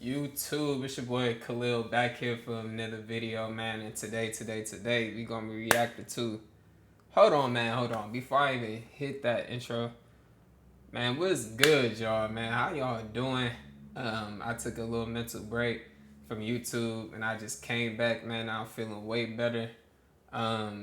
YouTube? It's your boy Khalil back here for another video, man. And today, we gonna be reacting to. Hold on. Before I even hit that intro, man, what's good, y'all, man? How y'all doing? I took a little mental break from YouTube, and I just came back, man. Now I'm feeling way better.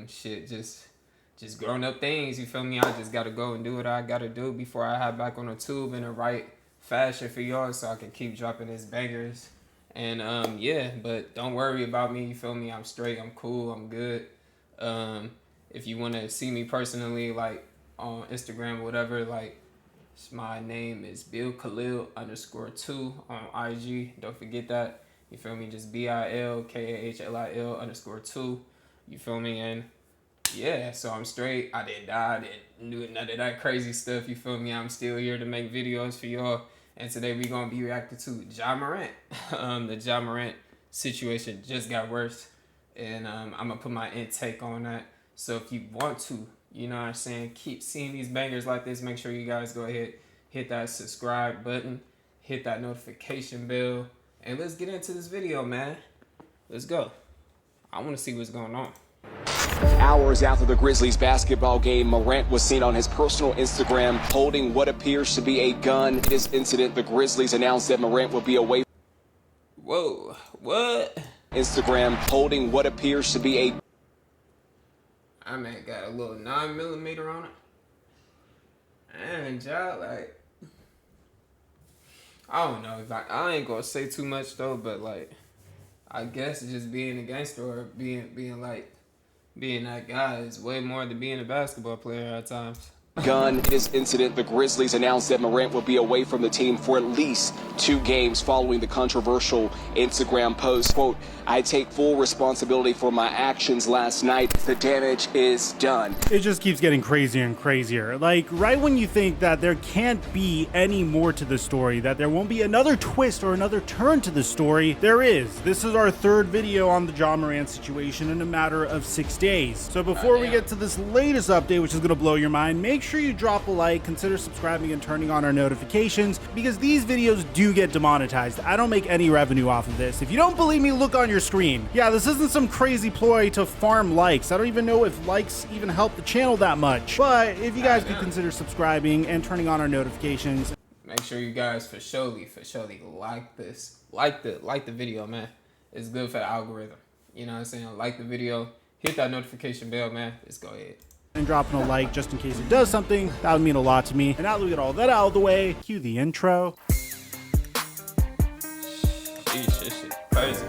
Just grown up things. You feel me? I just gotta go and do what I gotta do before I hop back on the tube in the right fashion for y'all, so I can keep dropping these bangers. And yeah, but don't worry about me. You feel me? I'm straight. I'm cool. I'm good. If you want to see me personally, like on Instagram or whatever, like my name is Bill Khalil _2 on IG. Don't forget that. You feel me? Just BILKAHLIL _2. You feel me? And yeah, so I'm straight. I didn't die. I didn't do none of that crazy stuff. You feel me? I'm still here to make videos for y'all. And today we gonna be reacting to Ja Morant. The Ja Morant situation just got worse, and I'm gonna put my intake on that. So if you want to, you know what I'm saying, keep seeing these bangers like this, make sure you guys go ahead, hit that subscribe button, hit that notification bell, and let's get into this video, man. Let's go. I want to see what's going on. Hours after the Grizzlies basketball game, Morant was seen on his personal Instagram holding what appears to be a gun. In this incident, the Grizzlies announced that Morant will be away. Whoa, what? Instagram holding what appears to be a... I mean, got a little 9mm on it. And Ja, like, I don't know. I ain't gonna say too much though, but like, I guess just being a gangster or being that guy is way more than being a basketball player at times. Gun. In this incident, the Grizzlies announced that Morant will be away from the team for at least 2 games following the controversial Instagram post. Quote, "I take full responsibility for my actions last night. The damage is done." It just keeps getting crazier and crazier. Like, right when you think that there can't be any more to the story, that there won't be another twist or another turn to the story, there is. This is our 3rd video on the Ja Morant situation in a matter of 6 days. So before we get to this latest update, which is going to blow your mind, make sure you drop a like, consider subscribing and turning on our notifications, because these videos do get demonetized. I don't make any revenue off of this. If you don't believe me, look on your screen. Yeah, this isn't some crazy ploy to farm likes. I don't even know if likes even help the channel that much. But if you guys could consider subscribing and turning on our notifications. Make sure you guys for surely like this. Like the video, man. It's good for the algorithm. You know what I'm saying? Like the video, hit that notification bell, man. Let's go ahead. And dropping a like just in case it does something. That would mean a lot to me. And now that we get all that out of the way, cue the intro. Jeez, this shit crazy.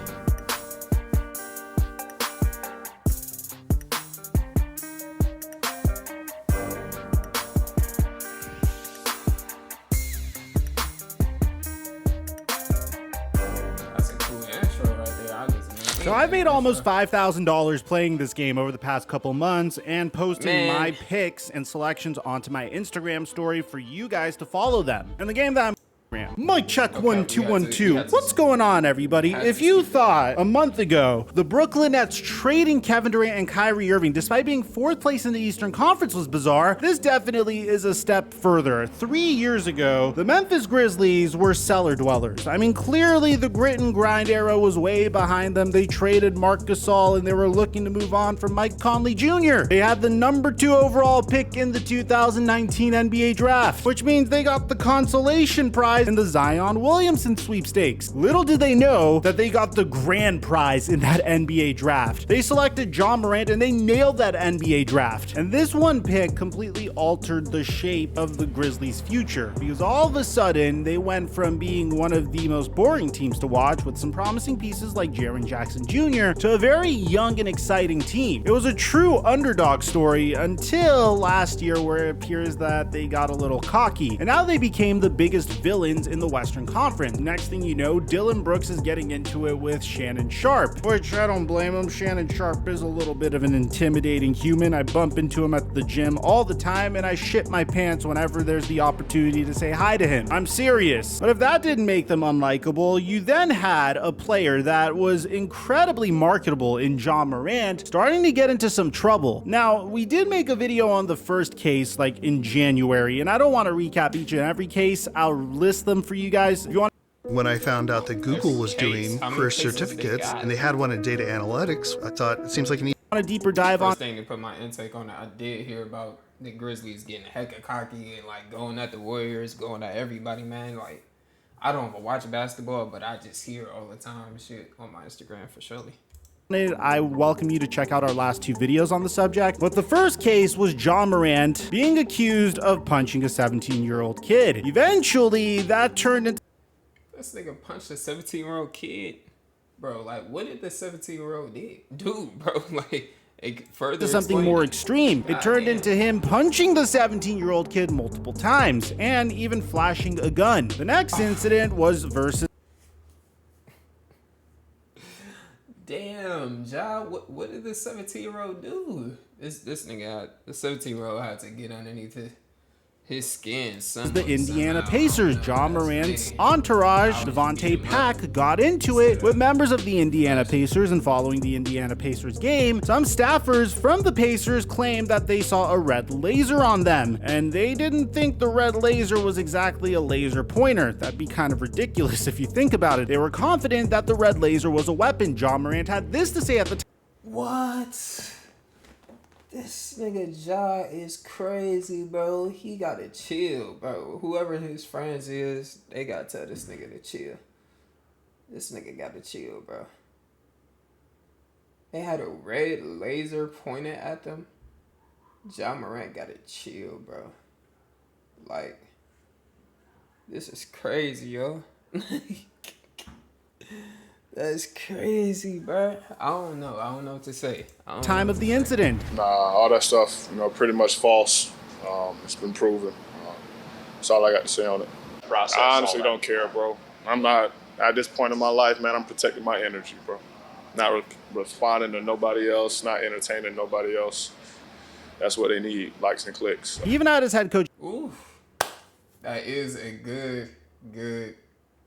That's a cool intro right there. So I've made almost $5,000 playing this game over the past couple months and posting my picks and selections onto my Instagram story for you guys to follow them. And the game that I'm Mic check 1 2 1 2. What's going on, everybody? If you thought a month ago the Brooklyn Nets trading Kevin Durant and Kyrie Irving, despite being 4th place in the Eastern Conference, was bizarre, this definitely is a step further. 3 years ago, the Memphis Grizzlies were cellar dwellers. I mean, clearly the grit and grind era was way behind them. They traded Marc Gasol and they were looking to move on from Mike Conley Jr. They had the number 2 overall pick in the 2019 NBA draft, which means they got the consolation prize in the Zion Williamson sweepstakes. Little did they know that they got the grand prize in that NBA draft. They selected Ja Morant and they nailed that NBA draft. And this one pick completely altered the shape of the Grizzlies' future, because all of a sudden they went from being one of the most boring teams to watch with some promising pieces like Jaren Jackson Jr. to a very young and exciting team. It was a true underdog story until last year, where it appears that they got a little cocky, and now they became the biggest villains in the Western Conference. Next thing you know, Dylan Brooks is getting into it with Shannon Sharpe, which I don't blame him. Shannon Sharpe is a little bit of an intimidating human. I bump into him at the gym all the time and I shit my pants whenever there's the opportunity to say hi to him. I'm serious. But if that didn't make them unlikable, you then had a player that was incredibly marketable in Ja Morant starting to get into some trouble. Now, we did make a video on the first case like in January, and I don't want to recap each and every case. I'll list them for you guys. If you want When I found out that Google was doing How many first cases they certificates got? and they had one in data analytics, I thought it seems like an On a deeper dive on First thing to put my intake on it, I did hear about the Grizzlies getting hecka cocky and like going at the Warriors, going at everybody, man. Like, I don't even watch basketball, but I just hear all the time shit on my Instagram for surely. I welcome you to check out our last 2 videos on the subject. But the first case was Ja Morant being accused of punching a 17-year-old kid. Eventually, that turned into This nigga punched a 17-year-old kid. Bro, like, what did the 17-year-old do, bro? Like, it further something explain more it. extreme. It God turned damn. into him punching the 17-year-old kid multiple times and even flashing a gun. The next incident was versus Damn, Ja, what did the 17-year-old do? This nigga, the 17-year-old had to get underneath his skin. the Indiana Pacers. Ja Morant's entourage, Devontae Pack, got into it with members of the Indiana Pacers, and following the Indiana Pacers game, some staffers from the Pacers claimed that they saw a red laser on them, and they didn't think the red laser was exactly a laser pointer. That'd be kind of ridiculous if you think about it. They were confident that the red laser was a weapon. Ja Morant had this to say at the time. What? This nigga Ja is crazy, bro. He gotta chill, bro. Whoever his friends is, they gotta tell this nigga to chill. This nigga gotta chill, bro. They had a red laser pointed at them. Ja Morant gotta chill, bro. Like, this is crazy, yo. That's crazy, bro. I don't know what to say. Time of the incident. Nah, all that stuff, pretty much false. It's been proven. That's all I got to say on it. I honestly don't care, bro. I'm not, at this point in my life, man, I'm protecting my energy, bro. Not responding to nobody else, not entertaining nobody else. That's what they need, likes and clicks. He even had his head coach. Oof. That is a good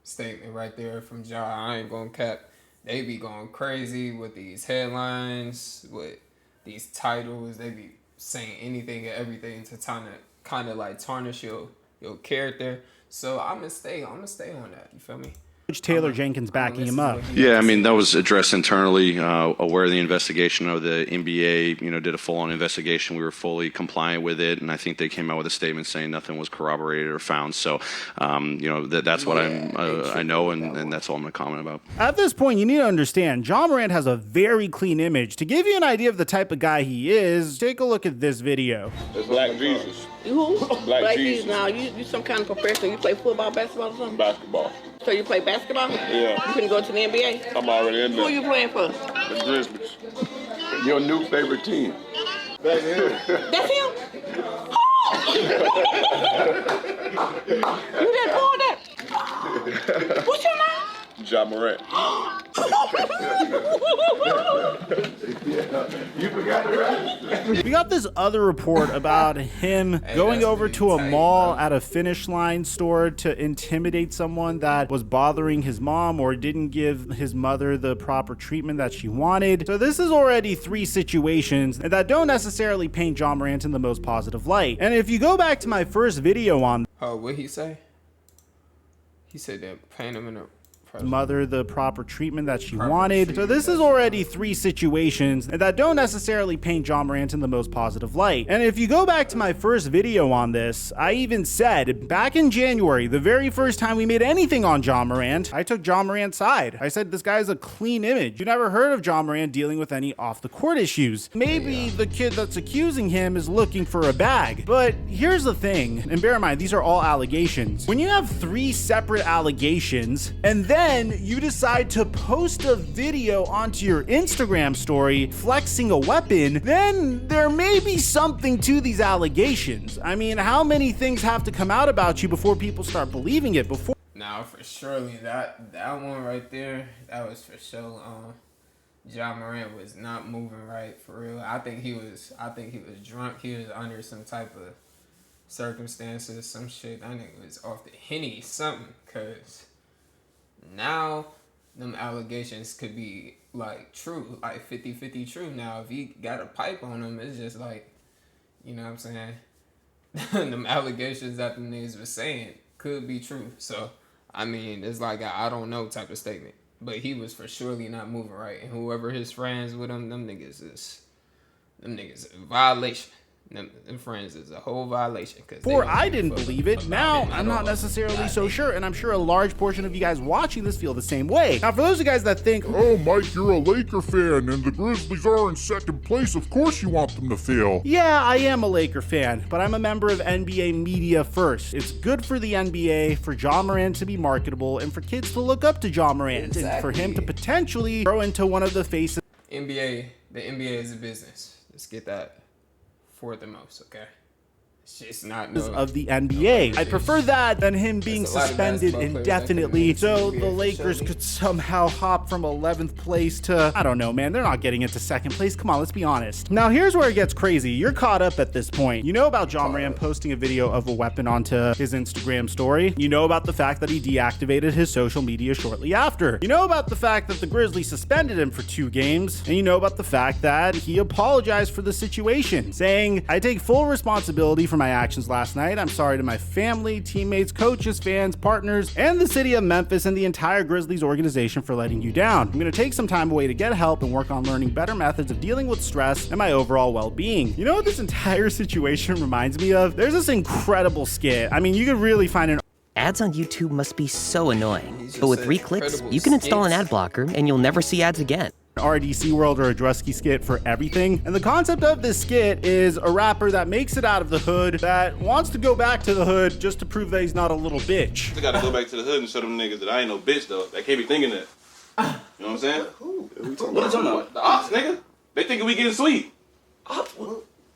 statement right there from Ja. I ain't gonna cap. They be going crazy with these headlines, with these titles. They be saying anything and everything to kind of like tarnish your character. So I'ma stay on that. You feel me? Coach Taylor Jenkins backing him up. Yeah, I mean, that was addressed internally, aware of the investigation of the NBA, did a full-on investigation. We were fully compliant with it, and I think they came out with a statement saying nothing was corroborated or found. So, that's what I know, and that's all I'm going to comment about. At this point, you need to understand, Ja Morant has a very clean image. To give you an idea of the type of guy he is, take a look at this video. It's Black Jesus. You who? Black Jesus. Now, you some kind of professional. You play football, basketball, or something? Basketball. So you play basketball? Yeah. You can go to the NBA? I'm already in Who are there. you playing for? The Grizzlies. Your new favorite team. That's him? Oh! You didn't pull that? What's your name? Ja Morant. You forgot it, right? We got this other report about him going that's over pretty to a tight, mall bro. at a Finish Line store to intimidate someone that was bothering his mom or didn't give his mother the proper treatment that she wanted. So this is already 3 situations that don't necessarily paint Ja Morant in the most positive light. And if you go back to my first video on Oh, what he say? He said that paint him in a mother the proper treatment that she wanted. So this is already 3 situations that don't necessarily paint Ja Morant in the most positive light. And if you go back to my first video on this, I even said back in January, the very first time we made anything on Ja Morant, I took Ja Morant's side. I said this guy's a clean image. You never heard of Ja Morant dealing with any off the court issues. Maybe the kid that's accusing him is looking for a bag. But here's the thing, and bear in mind, these are all allegations. When you have 3 separate allegations, and then you decide to post a video onto your Instagram story flexing a weapon, then there may be something to these allegations. I mean, how many things have to come out about you before people start believing it? Now, for surely that one right there, that was for sure. Ja Morant was not moving right for real. I think he was drunk. He was under some type of circumstances, some shit. I think it was off the Henny, something, cause now them allegations could be like true, like 50-50 true. Now if he got a pipe on him, it's just like, you know what I'm saying? Them allegations that them niggas was saying could be true. So I mean, it's like a I don't know type of statement. But he was for surely not moving right. And whoever his friends with him, them niggas is a violation. Them friends is a whole violation. Before I didn't believe it, now I'm not necessarily so sure, and I'm sure a large portion of you guys watching this feel the same way. Now, for those of you guys that think, oh, Mike, you're a Laker fan, and the Grizzlies are in second place, of course you want them to fail. Yeah, I am a Laker fan, but I'm a member of NBA Media First. It's good for the NBA, for Ja Morant to be marketable, and for kids to look up to Ja Morant, and for him to potentially grow into one of the faces. The NBA is a business. Let's get that for the most, okay? It's just not of the NBA. I prefer that than him being suspended indefinitely so the Lakers could somehow hop from 11th place to, I don't know, man, they're not getting into second place. Come on, let's be honest. Now, here's where it gets crazy. You're caught up at this point. You know about Ja Morant posting a video of a weapon onto his Instagram story. You know about the fact that he deactivated his social media shortly after. You know about the fact that the Grizzlies suspended him for 2 games. And you know about the fact that he apologized for the situation, saying, I take full responsibility for my actions last night. I'm sorry to my family, teammates, coaches, fans, partners, and the city of Memphis and the entire Grizzlies organization for letting you down. I'm going to take some time away to get help and work on learning better methods of dealing with stress and my overall well-being. You know what this entire situation reminds me of? There's this incredible skit. I mean, you could really find an Ads on YouTube must be so annoying, but with 3 clicks, you can install an ad blocker and you'll never see ads again. RDC World or a Drusky skit for everything. And the concept of this skit is a rapper that makes it out of the hood that wants to go back to the hood just to prove that he's not a little bitch. I gotta go back to the hood and show them niggas that I ain't no bitch though. They can't be thinking that. You know what I'm saying? Who? What are you talking about? The ops, nigga. They thinking we getting sweet. Ops?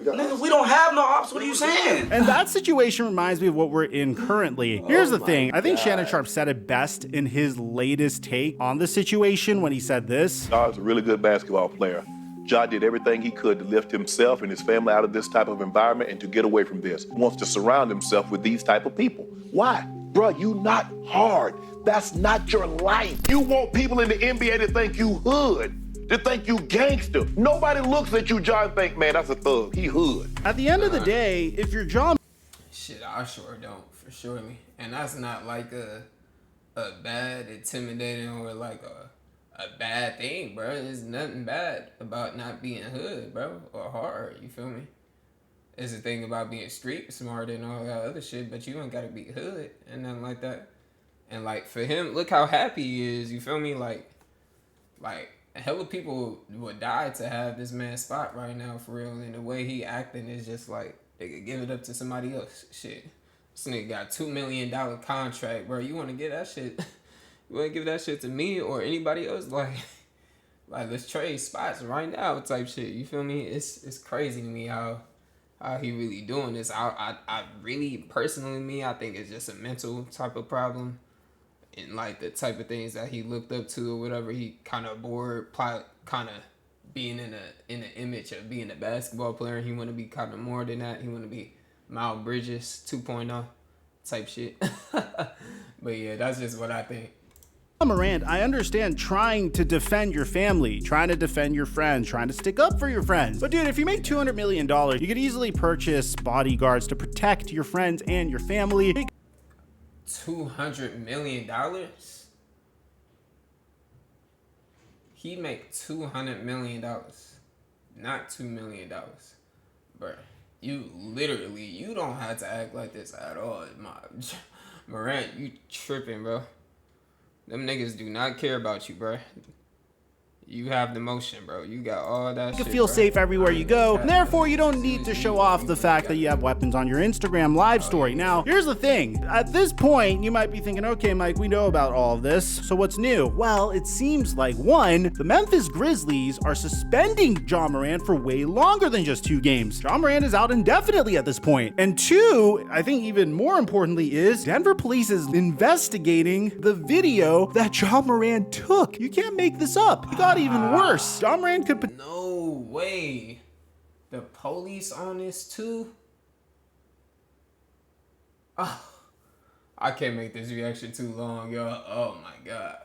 Nigga, we don't have no ops. What are you saying? And that situation reminds me of what we're in currently. Here's the thing. I think Shannon Sharp said it best in his latest take on the situation when he said this. Ja's a really good basketball player. Ja did everything he could to lift himself and his family out of this type of environment and to get away from this. He wants to surround himself with these type of people. Why? Bruh, you not hard. That's not your life. You want people in the NBA to think you hood, to think you gangster. Nobody looks at you, Ja, and think, man, that's a thug. He hood. At the end of the day, if you're Ja... Shit, I sure don't, for surely. And that's not like a bad, intimidating, or like a bad thing, bro. There's nothing bad about not being hood, bro, or hard, you feel me? It's a thing about being street smart and all that other shit, but you ain't gotta be hood and nothing like that. And like, for him, look how happy he is, you feel me? Like, hella people would die to have this man's spot right now, for real. And the way he acting is just like, they could give it up to somebody else. Shit. This nigga got $2 million contract, bro. You want to give that shit? You want to give that shit to me or anybody else? Like let's trade spots right now type shit. You feel me? It's crazy to me how he really doing this. I really, personally, me, I think it's just a mental type of problem. And like the type of things that he looked up to or whatever, he kind of bored, kind of being in the image of being a basketball player. He want to be kind of more than that. He want to be Miles Bridges 2.0 type shit. But yeah, that's just what I think. Morant, I understand trying to defend your family, trying to defend your friends, trying to stick up for your friends. But dude, if you make $200 million, you could easily purchase bodyguards to protect your friends and your family. $200 million? He make $200 million, not $2 million. Bruh, you don't have to act like this at all. Morant, you tripping, bro. Them niggas do not care about you, bro. You have the motion, bro. You got all that shit. You feel safe everywhere you go, and therefore you don't need to show off the fact that you have weapons on your Instagram live story. Now, here's the thing. At this point, you might be thinking, okay, Mike, we know about all of this, so what's new? Well, it seems like, 1, the Memphis Grizzlies are suspending Ja Morant for way longer than just 2 games. Ja Morant is out indefinitely at this point. And 2, I think even more importantly, is Denver police is investigating the video that Ja Morant took. You can't make this up. You got even worse. Ja Morant could... No way. The police on this too? Oh, I can't make this reaction too long, y'all. Oh my god.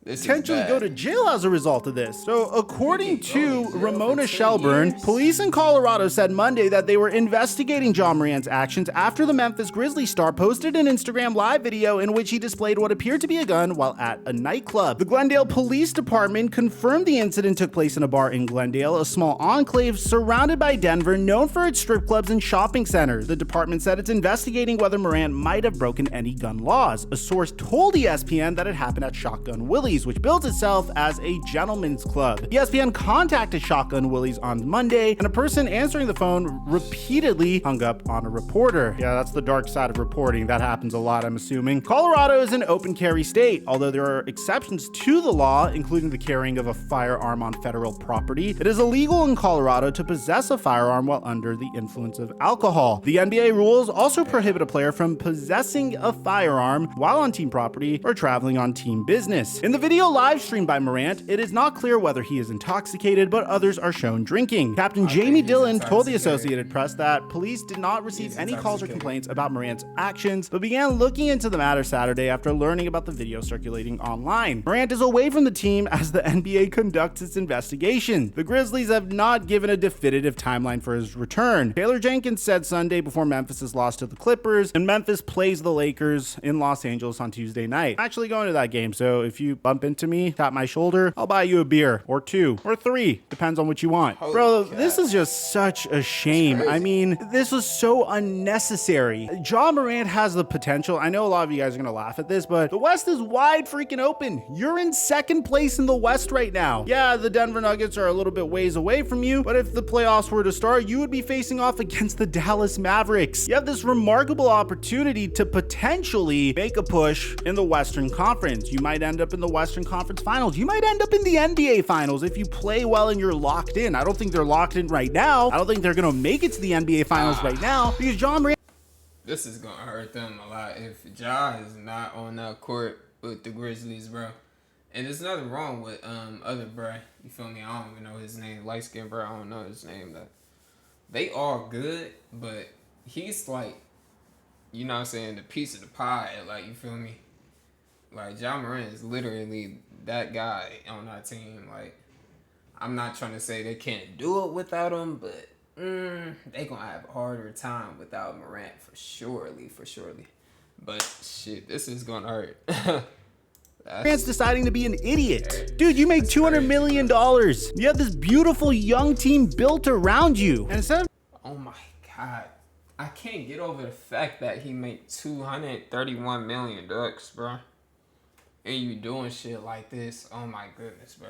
potentially go to jail as a result of this. So according to Ramona Shelburne, police in Colorado said Monday that they were investigating Ja Morant's actions after the Memphis Grizzlies star posted an Instagram live video in which he displayed what appeared to be a gun while at a nightclub. The Glendale Police Department confirmed the incident took place in a bar in Glendale, a small enclave surrounded by Denver known for its strip clubs and shopping center. The department said it's investigating whether Morant might have broken any gun laws. A source told ESPN that it happened at Shotgun Willie's, which bills itself as a gentleman's club. ESPN contacted Shotgun Willie's on Monday, and a person answering the phone repeatedly hung up on a reporter. Yeah, that's the dark side of reporting. That happens a lot, I'm assuming. Colorado is an open carry state, although there are exceptions to the law, including the carrying of a firearm on federal property. It is illegal in Colorado to possess a firearm while under the influence of alcohol. The NBA rules also prohibit a player from possessing a firearm while on team property or traveling on team business. In the video live streamed by Morant, it is not clear whether he is intoxicated, but others are shown drinking. Captain Jamie Dillon told the Associated Press that police did not receive any calls or complaints about Morant's actions, but began looking into the matter Saturday after learning about the video circulating online. Morant is away from the team as the NBA conducts its investigation. The Grizzlies have not given a definitive timeline for his return. Taylor Jenkins said Sunday before Memphis' loss to the Clippers, and Memphis plays the Lakers in Los Angeles on Tuesday night. I'm actually going to that game, so if you bump into me, tap my shoulder, I'll buy you a beer, or 2, or 3, depends on what you want. Bro, this is just such a shame. I mean, this was so unnecessary. Ja Morant has the potential. I know a lot of you guys are gonna laugh at this, but the West is wide freaking open. You're in second place in the West right now. Yeah, the Denver Nuggets are a little bit ways away from you, but if the playoffs were to start, you would be facing off against the Dallas Mavericks. You have this remarkable opportunity to potentially make a push in the Western Conference. You might end up in the Western Conference Finals. You might end up in the NBA Finals if you play well and you're locked in. I don't think they're locked in right now. I don't think they're gonna make it to the NBA Finals right now because Ja Morant. This is gonna hurt them a lot if Ja is not on that court with the Grizzlies, bro. And there's nothing wrong with other bro. You feel me? I don't even know his name. Light skin bro. I don't know his name. They are good, but he's like, you know what I'm saying, the piece of the pie. Like, you feel me? Like, Ja Morant is literally that guy on our team. Like, I'm not trying to say they can't do it without him, but they gonna have a harder time without Morant for surely. But shit, this is gonna hurt. Morant's deciding to be an idiot. Dude, you make $200 million. You have this beautiful young team built around you. And instead of— oh my God. I can't get over the fact that he made $231 million, bro. And you doing shit like this. Oh my goodness, bro.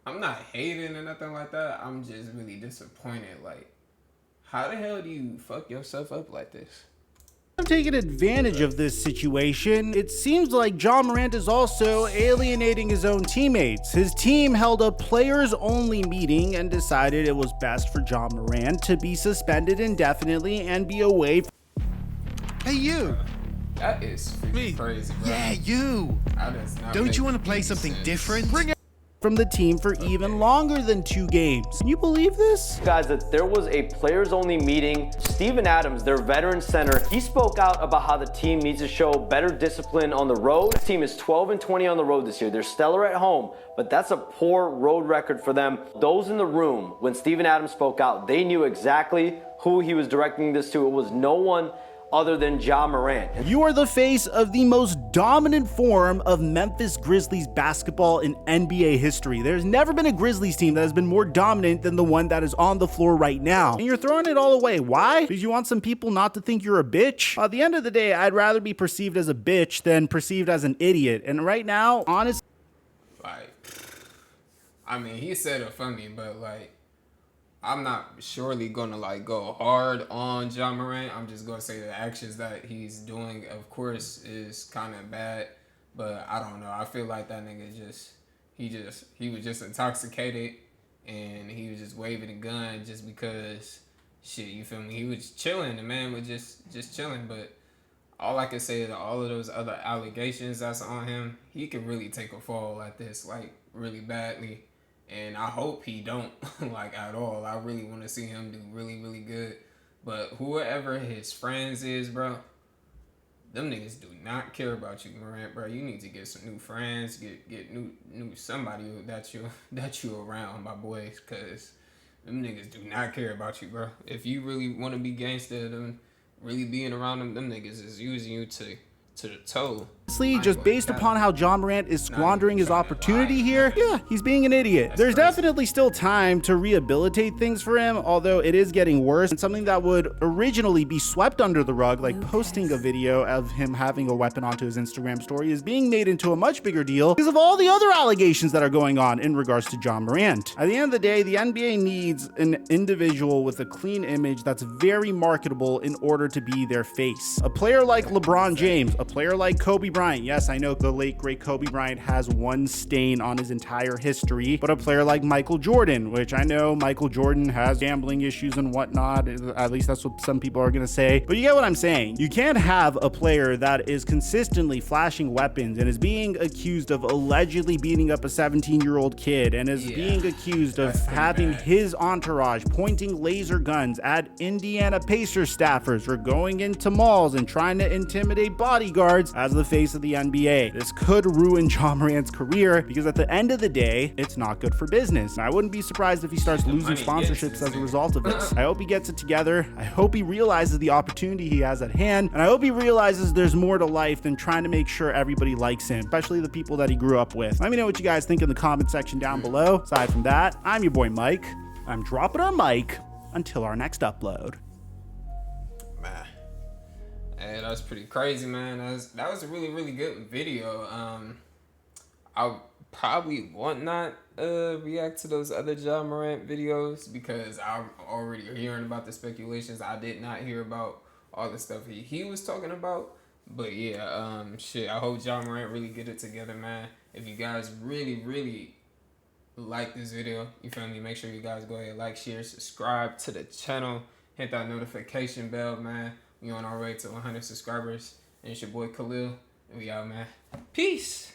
I'm not hating or nothing like that. I'm just really disappointed. Like, how the hell do you fuck yourself up like this? Taking advantage of this situation, it seems like Ja Morant is also alienating his own teammates. His team held a players-only meeting and decided it was best for Ja Morant to be suspended indefinitely and be away. Hey, you. That is freaking crazy, bro. Yeah, you. Don't you want to play something different? Bring it from the team for even longer than 2 games. Can you believe this? Guys, that there was a players-only meeting. Steven Adams, their veteran center, he spoke out about how the team needs to show better discipline on the road. The team is 12-20 on the road this year. They're stellar at home, but that's a poor road record for them. Those in the room, when Steven Adams spoke out, they knew exactly who he was directing this to. It was no one other than Ja Morant. You are the face of the most dominant form of Memphis Grizzlies basketball in NBA history. There's never been a Grizzlies team that has been more dominant than the one that is on the floor right now. And you're throwing it all away. Why? Because you want some people not to think you're a bitch? At the end of the day, I'd rather be perceived as a bitch than perceived as an idiot. And right now, honestly, like, I mean, he said it funny, but like, I'm not surely gonna like go hard on Ja Morant. I'm just gonna say the actions that he's doing, of course, is kind of bad. But I don't know. I feel like that nigga he was just intoxicated, and he was just waving a gun just because shit. You feel me? He was chilling. The man was just chilling. But all I can say is that all of those other allegations that's on him, he could really take a fall like this, like really badly. And I hope he don't, like, at all. I really want to see him do really, really good. But whoever his friends is, bro, them niggas do not care about you, Morant, bro. You need to get some new friends, get new somebody that you around, my boys, cause them niggas do not care about you, bro. If you really want to be gangster, them really being around them niggas is using you to the toe. Just based upon how Ja Morant is squandering his opportunity here, yeah, he's being an idiot. There's definitely still time to rehabilitate things for him, although it is getting worse. And something that would originally be swept under the rug, like posting a video of him having a weapon onto his Instagram story, is being made into a much bigger deal because of all the other allegations that are going on in regards to Ja Morant. At the end of the day, the NBA needs an individual with a clean image that's very marketable in order to be their face. A player like LeBron James, a player like Kobe Bryant. Yes, I know the late great Kobe Bryant has one stain on his entire history, but a player like Michael Jordan, which I know Michael Jordan has gambling issues and whatnot, at least that's what some people are gonna say, but you get what I'm saying. You can't have a player that is consistently flashing weapons and is being accused of allegedly beating up a 17-year-old kid and is being accused of having his entourage pointing laser guns at Indiana Pacers staffers or going into malls and trying to intimidate bodyguards as the face of the NBA. This could ruin Ja Morant's career because at the end of the day, it's not good for business. And I wouldn't be surprised if he starts losing sponsorships as a result of this. I hope he gets it together. I hope he realizes the opportunity he has at hand. And I hope he realizes there's more to life than trying to make sure everybody likes him, especially the people that he grew up with. Let me know what you guys think in the comment section down below. Aside from that, I'm your boy Mike. I'm dropping our mic until our next upload. Man. Hey, that was pretty crazy, man. That was a really good video. I probably would not react to those other Ja Morant videos because I'm already hearing about the speculations. I did not hear about all the stuff he was talking about. But yeah, shit, I hope Ja Morant really get it together, man. If you guys really like this video, you feel me, make sure you guys go ahead, like, share, subscribe to the channel, hit that notification bell, man. We on our way to 100 subscribers. And it's your boy Khalil. And we out, man. Peace.